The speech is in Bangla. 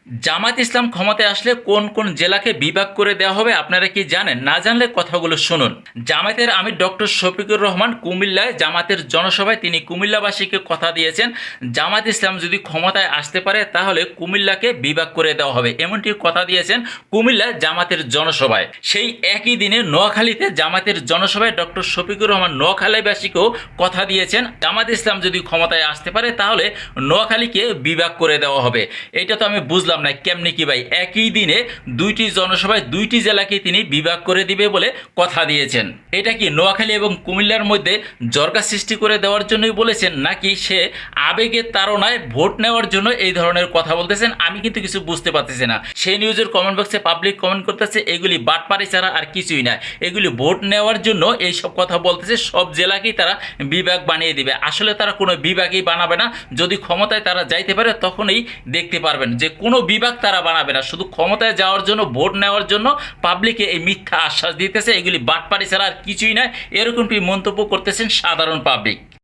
জামাত ইসলাম ক্ষমতায় আসলে কোন কোন জেলাকে বিভাগ করে দেওয়া হবে আপনারা কি জানেন? না জানলে কথাগুলো শুনুন। জামাতের আমির ডক্টর শফিকুর রহমান কুমিল্লায় জামাতের জনসভায় তিনি কুমিল্লাবাসীকে কথা দিয়েছেন, জামাত ইসলাম যদি ক্ষমতায় আসতে পারে তাহলে কুমিল্লাকে বিভাগ করে দেওয়া হবে, এমনটি কথা দিয়েছেন কুমিল্লা জামাতের জনসভায়। সেই একই দিনে নোয়াখালীতে জামাতের জনসভায় ডক্টর শফিকুর রহমান নোয়াখালীবাসীকেও কথা দিয়েছেন, জামাত ইসলাম যদি ক্ষমতায় আসতে পারে তাহলে নোয়াখালীকে বিভাগ করে দেওয়া হবে। এটা তো আমি বুঝলাম না কেমনি কি ভাই, একই দিনে দুইটি জনসভায় দুইটি জেলাকে তিনি বিভাগ করে দিবে বলে কথা দিয়েছেন। এটা কি নোয়াখালী এবং কুমিল্লার মধ্যে জরকা সৃষ্টি করে দেওয়ার জন্যই বলেছেন, নাকি সে আবেগের তাড়নায় ভোট নেওয়ার জন্য এই ধরনের কথা বলতেছেন? আমি কিন্তু কিছু বুঝতে পারতেছি না। সেই নিউজের কমেন্ট বক্সে পাবলিক কমেন্ট করতেছে এগুলি বাটপারি ছাড়া আর কিছুই না, এগুলি ভোট নেওয়ার জন্য এইসব কথা বলতেছে, সব জেলাকেই তারা বিভাগ বানিয়ে দিবে। আসলে তারা কোনো বিভাগই বানাবে না, যদি ক্ষমতায় তারা যাইতে পারে তখনই দেখতে পারবেন যে কোনো বিভাগ তারা বানাবে না, শুধু ক্ষমতায় যাওয়ার জন্য ভোট নেওয়ার জন্য পাবলিকে এই মিথ্যা আশ্বাস দিতেছে, এগুলি বাটপারি ছাড়া আর কিছুই নয়, এরকমটি মন্তব্য করতেছেন সাধারণ পাবলিক।